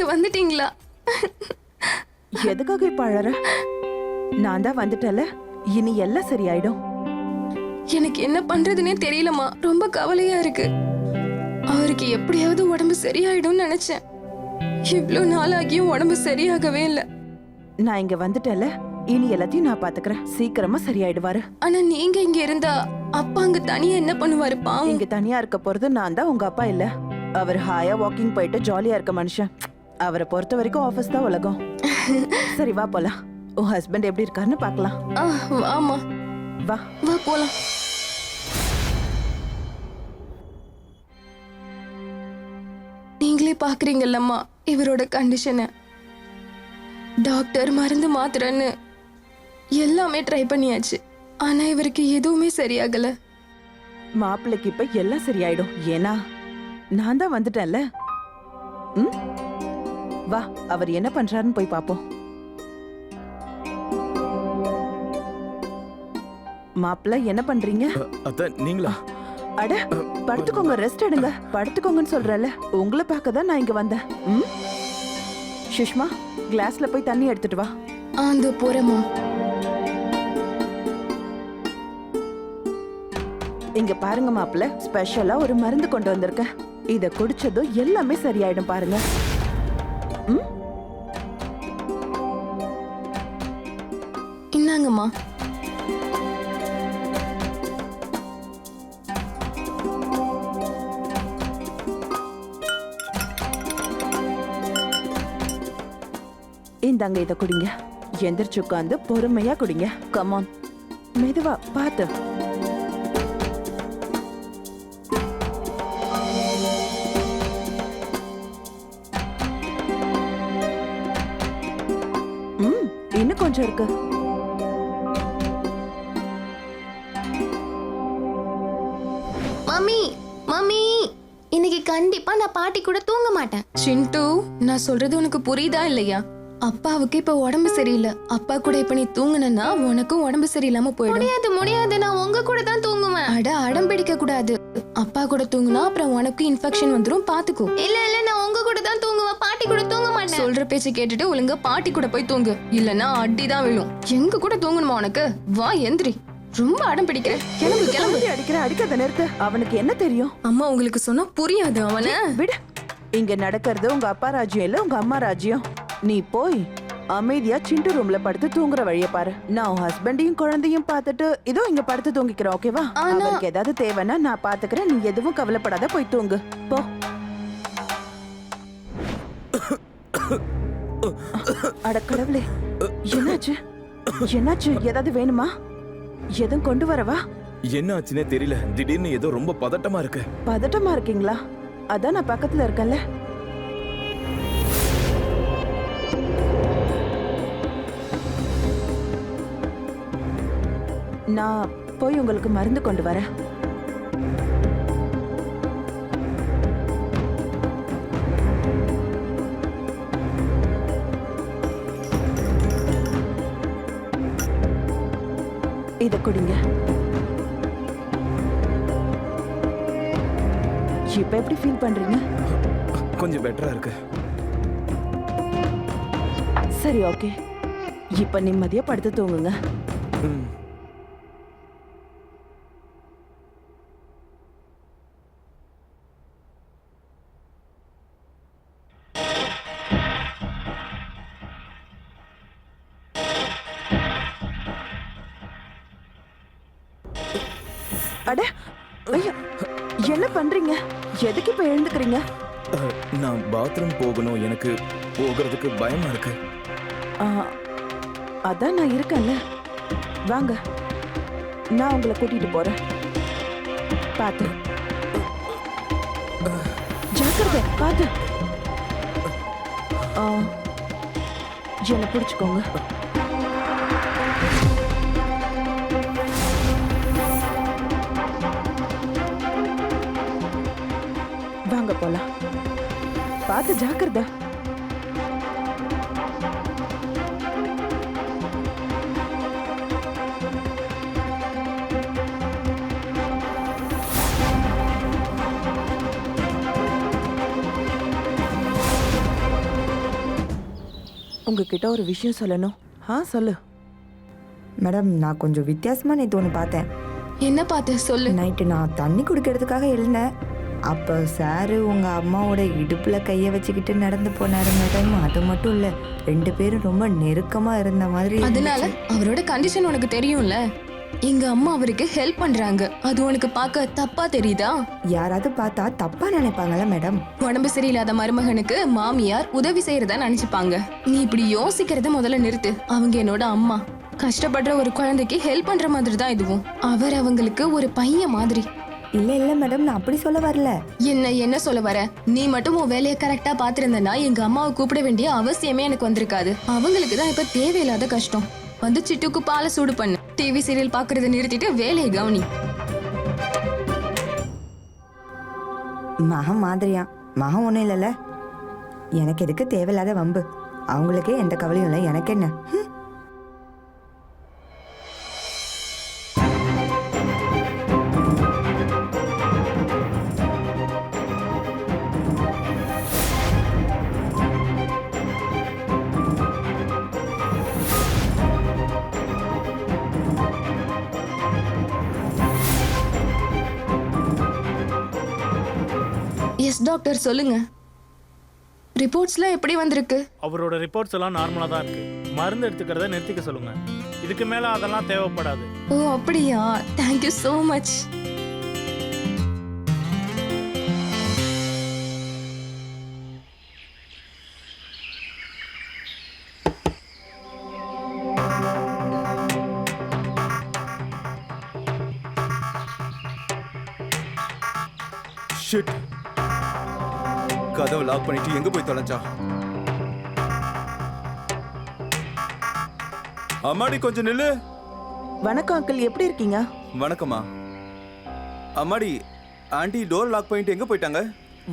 நீங்க வந்துட்டீங்களா? எதுக்காக இப்ப அழற? நான் தான் வந்துட்டல, இனி எல்லாம் சரியாயிடும். எனக்கு என்ன பண்றதுன்னே தெரியலம்மா. ரொம்ப கவலையா இருக்கு. அவருக்கு எப்படியாவது உடம்பு சரியாயிடும்னு நினைச்சேன். இவ்வளவு நாளாகியும் உடம்பு சரியாகவே இல்ல. நான் இங்க வந்துட்டல, இனி எல்லாத்தையும் நான் பாத்துக்கிறேன். சீக்கிரமா சரியாயிடுவாரு. ஆனா நீங்க இங்க இருந்தா அப்பா அங்க தனியா என்ன பண்ணுவாரு? பாவம். இங்க தனியா இருக்க போறது நான் தான், உங்க அப்பா இல்ல. அவர் ஹாயா வாக்கிங் போயிட்டு ஜாலியா இருக்க மனுஷன். அவரை பொறுத்த வரைக்கும் ஆபீஸ் தான் உலகம். சரி வா போலாம். உன் ஹஸ்பண்ட் எப்படி இருக்காருன்னு பாக்கலாம். ஆமா வா வா போலாம். நீங்களே பாக்குறீங்கல்லம்மா இவரோட கண்டிஷனை. டாக்டர் மருந்து மாத்திரன்னு எல்லாமே ட்ரை பண்ணியாச்சு. ஆனா இவருக்கு எதுவுமே சரியாகல. மாப்பிள்ளைக்கு இப்ப எல்லாம் சரியாயிடும். ஏன்னா நான் தான் வந்துட்டேன்ல. வா, அவர் என்ன பண்றாருன்னு போய் பாப்போம். மாப்பிள்ளை என்ன பண்றீங்க? அத்தை நீங்களா? அட படுத்துக்கோங்க, ரெஸ்ட் எடுங்க. படுத்துக்கோங்கன்னு சொல்றல, உங்களை பார்க்க தான் நான் இங்க வந்தேன். சுஷ்மா, கிளாஸ்ல போய் தண்ணி எடுத்துட்டு வா. அந்த போறேம்மா. இங்க பாருங்க மாப்பிள்ள, ஸ்பெஷலா ஒரு மருந்து கொண்டு வந்திருக்கேன். இத குடிச்சதும் எல்லாமே சரியாயிடும் பாருங்க. இன்னாங்கம்மா. இந்தாங்க, இத குடிங்க. எந்திரிச்சு உட்காந்து பொறுமையா குடிங்க. கமான், மெதுவா பாத்து. இன்னும் கொஞ்சம் இருக்கு. மம்மி மம்மி, இன்னைக்கு கண்டிப்பா நான் பாட்டி கூட தூங்க மாட்டேன். சிண்டு, நான் சொல்றது உனக்கு புரியுதா இல்லையா? அப்பாவுக்கு இப்ப உடம்பு சரியில்லை. அப்பா கூட இப்ப நீ தூங்குனா உனக்கும் உடம்பு சரியில்லாம போயிடும். முடியாது முடியாது, நான் உங்க கூட தான் தூங்குவேன். அட, அடம் பிடிக்க கூடாது. அப்பா கூட தூங்குனா அப்புறம் உனக்கு இன்ஃபெக்ஷன் வந்துரும், பாத்துக்கோ. இல்ல இல்ல, நான் உங்க கூட தான் தூங்குவேன், பாட்டி கூட தூங்க மாட்டேன். சொல்ற பேச்ச கேட்டுட்டு ஒழுங்கா பாட்டி கூட போய் தூங்கு, இல்லனா அடிதான் விழும். எங்க கூட தூங்கணுமா உனக்கு? வா எந்திரி. ரொம்ப அடம் பிடிக்கிற. கிளம்பு கிளம்பு. அடிக்காத நிறுத்து. அவனுக்கு என்ன தெரியும்? அம்மா உங்களுக்கு சொன்னா புரியாது. அவன விடு. இங்க நடக்கிறது உங்க அப்பா ராஜ்யம் இல்ல, உங்க அம்மா ராஜ்யம். நீ போய் அமைதியா சிண்டு ரூம்ல படுத்து தூங்குற வழிய பாரு. நான் உன் ஹஸ்பண்டையும் குழந்தையும் பார்த்துட்டு இதோ இங்க படுத்து தூங்கிக்கிறேன், ஓகேவா? அவருக்கு ஏதாவது தேவைன்னா நான் பாத்துக்கிறேன். நீ எதுவும் கவலைப்படாத, போய் தூங்கு போ. அட கடவுளே, என்னாச்சு? என்னாச்சு? ஏதாவது வேணுமா? எதுவும் கொண்டு வரவா? என்ன ஆச்சுன்னே தெரியல. திடீர்னு ஏதோ ரொம்ப பதட்டமா இருக்கு. பதட்டமா இருக்கீங்களா? அதான் நான் பக்கத்துல இருக்கேன்ல. நான் போய் உங்களுக்கு மருந்து கொண்டு வரேன். இத குடிங்க. இப்ப எப்படி ஃபீல் பண்றீங்க? கொஞ்சம் பெட்டரா இருக்கு. சரி, ஓகே. இப்ப நிம்மதியா படுத்து தூங்குங்க. அட ஐயா, என்ன பண்றீங்க? எதுக்கு இப்ப எழுந்துக்கிறீங்க? நான் பாத்ரூம் போகணும். எனக்கு போகிறதுக்கு பயமா இருக்கு. அதான் நான் இருக்கேன்ல, வாங்க, நான் உங்களை கூட்டிட்டு போறேன். பாத்து, ஜாக்கிரதை, பாத்து. என்ன பிடிச்சுக்கோங்க. வாங்க போலாம். பார்த்து ஜாக்கிரதை. உங்ககிட்ட ஒரு விஷயம் சொல்லணும். சொல்லு. மேடம், நான் கொஞ்சம் வித்தியாசமாக நேற்று ஒன்று பார்த்தேன். என்ன பார்த்த சொல்லு. நைட்டு நான் தண்ணி குடிக்கிறதுக்காக எழுந்தேன். அப்போ சாரு உங்கள் அம்மாவோட இடுப்பில் கையை வச்சுக்கிட்டு நடந்து போனார் மேடம். அது மட்டும் இல்லை, 2 பேரும் ரொம்ப நெருக்கமாக இருந்த மாதிரி அதனால இருந்துச்சு. அவரோட கண்டிஷன் உனக்கு தெரியும்ல. எங்க அம்மா அவருக்கு ஹெல்ப் பண்றாங்க. அது உனக்கு பார்க்க தப்பா தெரியுதா? யாராவது பார்த்தா தப்பாக நினைப்பாங்களா மேடம்? உடம்பு சரியில்லாத மருமகனுக்கு மாமியார் உதவி செய்யறதா நினைச்சுப்பாங்க. நீ இப்படி யோசிக்கிறத முதல்ல நிறுத்து. அவங்க என்னோட அம்மா. கஷ்டப்படுற ஒரு குழந்தைக்கு ஹெல்ப் பண்ற மாதிரி தான் இதுவும். அவர் அவங்களுக்கு ஒரு பையன் மாதிரி. இல்லை இல்லை மேடம், நான் அப்படி சொல்ல வரல. என்ன சொல்ல வர? நீ மட்டும் உன் வேலையை கரெக்டா பாத்துருந்தனா எங்க அம்மாவை கூப்பிட வேண்டிய அவசியமே எனக்கு வந்திருக்காது. அவங்களுக்கு தான் இப்ப தேவையில்லாத கஷ்டம். வந்து சிட்டுக்கு பாலை சூடு பண்ணு. டிவி சீரியல் பாக்குறத நிறுத்திட்டு வேலையை கவனி. மகன் மாதிரியா? மகன் ஒன்றும் இல்லைல்ல. எனக்கு எதுக்கு தேவையில்லாத வம்பு? அவங்களுக்கே எந்த கவலையும் இல்லை, எனக்கு என்ன? எஸ் டாக்டர், சொல்லுங்க. ரிப்போர்ட்ஸ்லாம் எப்படி வந்திருக்கு? அவரோட ரிப்போர்ட்ஸ் எல்லாம் நார்மலாக தான் இருக்கு. மருந்து எடுத்துக்கிறத நிறுத்திக்க சொல்லுங்க. இதுக்கு மேலே அதெல்லாம் தேவைப்படாது. ஓ அப்படியா? Thank you so much. ஷிட். கதவை லாக் பண்ணிட்டு எங்க போய் தொலைஞ்சா? அம்மாடி கொஞ்சம் நில்லு. வணக்கம் அங்கிள், எப்படி இருக்கீங்க? வணக்கம்மா. அம்மாடி, ஆண்டி டோர் லாக் பண்ணிட்டு எங்க போயிட்டாங்க?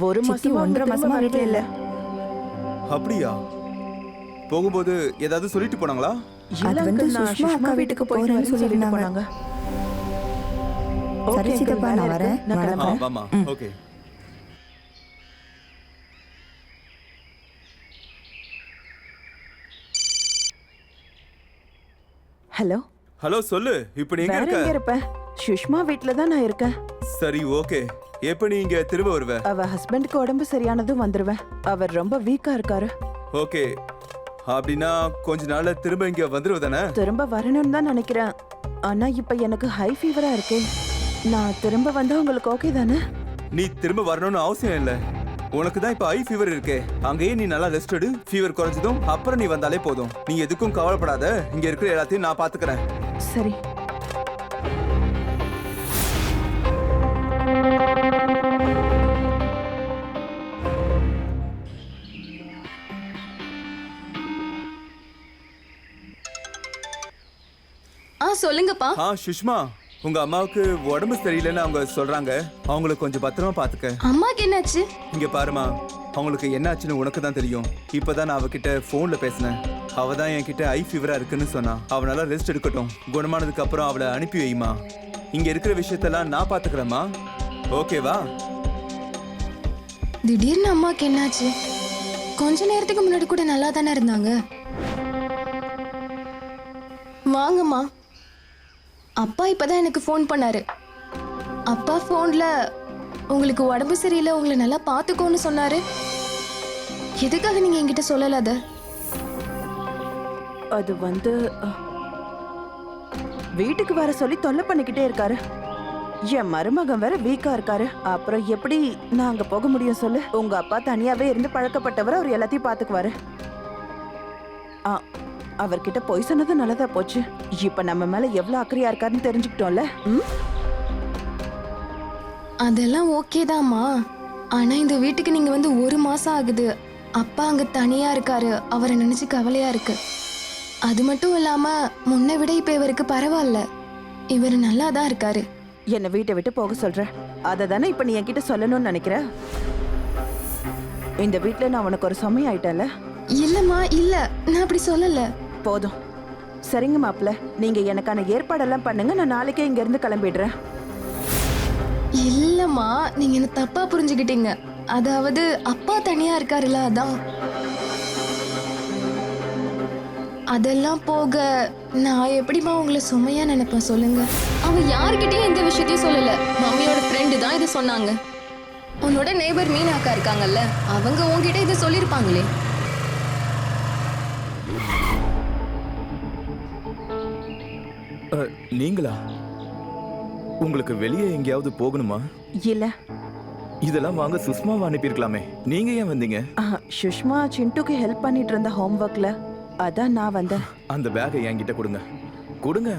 ஒரு சித்தி மாசமா 1.5 மாசமா வீட்டில் இல்லை. அப்படியா? போகும்போது ஏதாவது சொல்லிட்டு போனாங்களா? அது வந்து சுஷ்மா அக்கா வீட்டுக்கு போறேன்னு சொல்லிட்டு போனாங்க. சரி சித்தப்பா, நான் வரேன். வணக்கம். வாமா. ஓகே. ஹலோ. ஹலோ, சொல்லு. இப்போ நீ எங்க வேற இருக்க? எங்க இருப்ப? சுஷ்மா வீட்ல தான் நான் இருக்கேன். சரி, ஓகே. எப்ப நீ இங்க திரும்ப வருவ? அவ ஹஸ்பண்டுக்கு உடம்பு சரியானதும் வந்துருவேன். அவர் ரொம்ப வீக்கா இருக்காரு. ஓகே. அப்படின்னா கொஞ்ச நாள்ல திரும்ப இங்க வந்துருவ தானே? திரும்ப வரணும்னு தான் நினைக்கிறேன். ஆனா இப்ப எனக்கு ஹை ஃபீவரா இருக்கே. நான் திரும்ப வந்தா உங்களுக்கு ஓகே தானே? நீ திரும்ப வரணும்னு அவசியம் இல்ல. உனக்கு தான் இப்ப ஹை ஃபீவர் இருக்கே. அங்கேயே நீ நல்லா ரெஸ்ட் எடு. ஃபீவர் குறைஞ்சதும் அப்புறம் நீ வந்தாலே போதும். நீ எதுக்கும் கவலைப்படாத. இங்க இருக்கிற எல்லாத்தையும் நான் பாத்துக்கிறேன். சரி. சொல்லுங்கப்பா. சுஷ்மா, உங்க அம்மாவுக்கு உடம்பு சரியில்லைன்னு அவங்க சொல்றாங்க. அவங்கள கொஞ்சம் பத்திரமா பாத்துக்க. அம்மாக்கு என்னாச்சு? இங்க பாருமா, அவங்களுக்கு என்ன ஆச்சுன்னு உனக்கு தான் தெரியும். இப்பதான் நான் அவகிட்ட போன்ல பேசினேன். அவ தான் என்கிட்ட ஹை ஃபீவரா இருக்குன்னு சொன்னா. அவனால ரெஸ்ட் எடுக்கட்டும். குணமானதுக்கு அப்புறம் அவளை அனுப்பி வைமா. இங்க இருக்கிற விஷயத்தெல்லாம் நான் பாத்துக்கிறேம்மா. ஓகேவா? திடீர்னு அம்மாக்கு என்னாச்சு? கொஞ்ச நேரத்துக்கு முன்னாடி கூட நல்லா தானே இருந்தாங்க. வாங்கம்மா. அப்பா இப்பதான் எனக்கு ஃபோன் பண்ணாரு. அப்பா ஃபோன்ல உங்களுக்கு உடம்பு சரியில்லை, உங்களை நல்லா பார்த்துக்கோன்னு சொன்னாரு. எதுக்காக நீங்க என்கிட்ட சொல்லல? அது வந்து வீட்டுக்கு வர சொல்லி தொல்லை பண்ணிக்கிட்டே இருக்காரு. என் மருமகன் வேற வீக்கா இருக்காரு. அப்புறம் எப்படி நான் அங்க போக முடியும் சொல்லு? உங்க அப்பா தனியாவே இருந்து பழக்கப்பட்டவர். அவர் எல்லாத்தையும் பாத்துக்குவாரு. அவர்கிட்ட போய் சொன்னது நல்லதா போச்சு. இப்ப நம்ம மேல எவ்வளவு அக்கறையா இருக்காருன்னு தெரிஞ்சுக்கிட்டோம்ல. அதெல்லாம் ஓகே தான்மா. ஆனா இந்த வீட்டுக்கு நீங்க வந்து 1 மாசம் ஆகுது. அப்பா அங்க தனியா இருக்காரு. அவரை நினைச்சு கவலையா இருக்கு. அது மட்டும் இல்லாம முன்ன விட இப்ப இவருக்கு பரவாயில்ல. இவர் நல்லா தான் இருக்காரு. என்ன வீட்டை விட்டு போக சொல்ற? அதை தானே இப்ப நீ என்கிட்ட சொல்லணும்னு நினைக்கிற? இந்த வீட்டுல நான் உனக்கு ஒரு சுமை ஆயிட்டேன்ல. இல்லம்மா, இல்ல, நான் அப்படி சொல்லல. போதும். சரிங்க மாப்பிள்ள, நீங்க எனக்கான ஏற்பாடெல்லாம் பண்ணுங்க. நான் நாளைக்கே இங்க இருந்து கிளம்பிடுறேன். இல்லம்மா, நீங்க என்ன தப்பா புரிஞ்சுக்கிட்டீங்க. அதாவது அப்பா தனியா இருக்காருல்ல, அதான். அதெல்லாம் போக நான் எப்படிமா உங்களை சுமையா நினைப்பேன் சொல்லுங்க. அவன் யார்கிட்டயும் இந்த விஷயத்தையும் சொல்லல. மம்மியோட ஃப்ரெண்டு தான் இதை சொன்னாங்க. உன்னோட நெய்பர் மீனாக்கா இருக்காங்கல்ல, அவங்க உன்கிட்ட இதை சொல்லியிருப்பாங்களே. நீங்களா? உங்களுக்கு வெளியே எங்கேயாவது போகணுமா? இல்ல. இதெல்லாம் வாங்க சுஷ்மாவை அனுப்பியிருக்கலாமே, நீங்க ஏன் வந்தீங்க? சுஷ்மா சிண்டுக்கு ஹெல்ப் பண்ணிட்டு இருந்த ஹோம்ஒர்க்ல, அதான் நான் வந்தேன். அந்த பேக்கை என்கிட்ட கொடுங்க. கொடுங்க.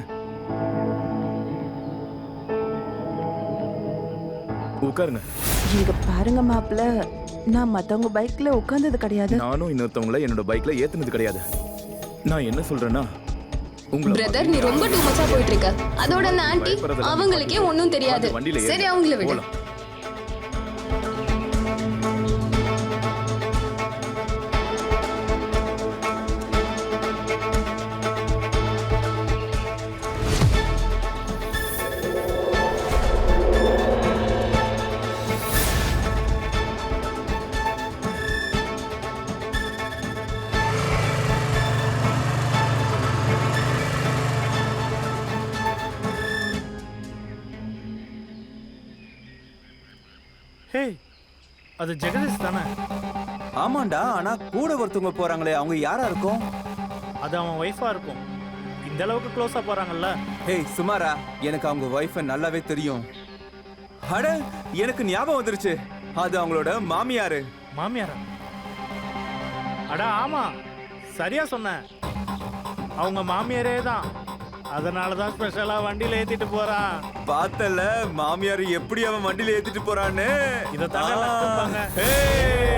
உட்காருங்க. இங்க பாருங்க மாப்பிள்ள, நான் மத்தவங்க பைக்ல உட்கார்ந்தது கிடையாது. நானும் இன்னொருத்தவங்கள என்னோட பைக்ல ஏத்துனது கிடையாது. நான் என்ன சொல்றேன்னா, உங்களை பிரதர், நீ ரொம்ப டூ மச்சா போயிட்டு இருக்க. அதோட அந்த ஆன்ட்டி அவங்களுக்கே ஒன்றும் தெரியாது. வண்டியில சரி, அவங்கள விடு. போலாம். ஹே, அது ஜெகதீஷ் தானே? ஆமாண்டா, ஆனா கூட ஒருத்தவங்க போறாங்களே, அவங்க யாரா இருக்கும்? அது அவன் ஒய்ஃபா இருக்கும். இந்த அளவுக்கு க்ளோஸா போறாங்கல்ல. ஹேய் சுமாரா, எனக்கு அவங்க ஒய்ஃபை நல்லாவே தெரியும். அட, எனக்கு ஞாபகம் வந்துருச்சு, அது அவங்களோட மாமியாரு. மாமியாரா? அடா ஆமா, சரியா சொன்ன. அவங்க மாமியாரே தான். அதனால தான் ஸ்பெஷலா வண்டியில ஏத்திட்டு போறான். பார்த்தல மாமியார் எப்படி அவன் வண்டியில ஏத்திட்டு போறான்னு. இதை தானே நக்குப்பாங்க. ஹேய்.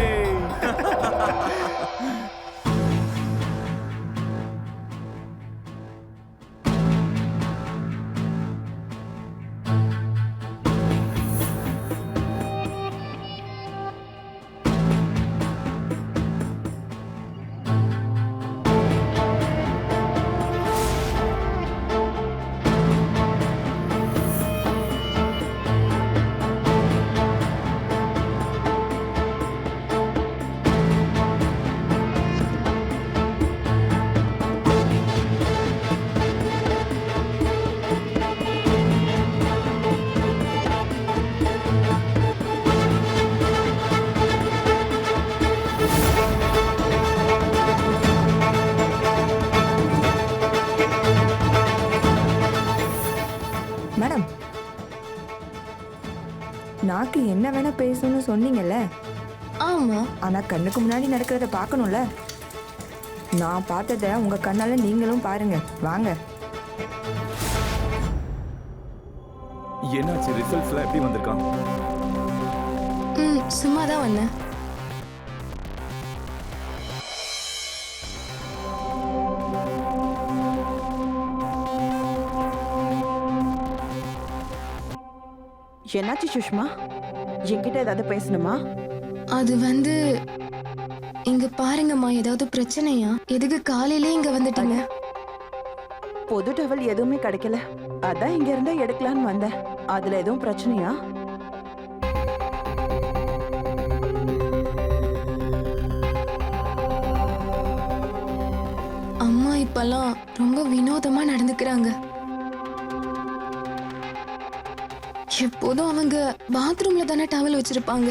மேடம், நாக்கு என்ன வேணா பேசணும்னு சொன்னீங்கல்ல, ஆமா, ஆனா கண்ணுக்கு முன்னாடி நடக்கிறத பார்க்கணும்ல. நான் பார்த்ததை உங்க கண்ணால நீங்களும் பாருங்க. வாங்க. என்னாச்சு? ரிசல்ட்ஸ்லாம் எப்படி வந்திருக்கான்? சும்மா தான் வந்தேன். என்னாச்சு சுஷ்மா? என்கிட்ட ஏதாவது பேசணுமா? அது வந்து இங்க பாருங்கம்மா, ஏதாவது பிரச்சனையா? எதுக்கு காலையிலே இங்க வந்துட்டீங்க? பொது டவல் எதுவுமே கிடைக்கல, அதான் இங்க இருந்தா எடுக்கலான்னு வந்தேன். அதுல எதுவும் பிரச்சனையா? அம்மா இப்பெல்லாம் ரொம்ப வினோதமா நடந்துக்கிறாங்க. எப்போதும் அவங்க பாத்ரூம்ல தானே டவல் வச்சிருப்பாங்க.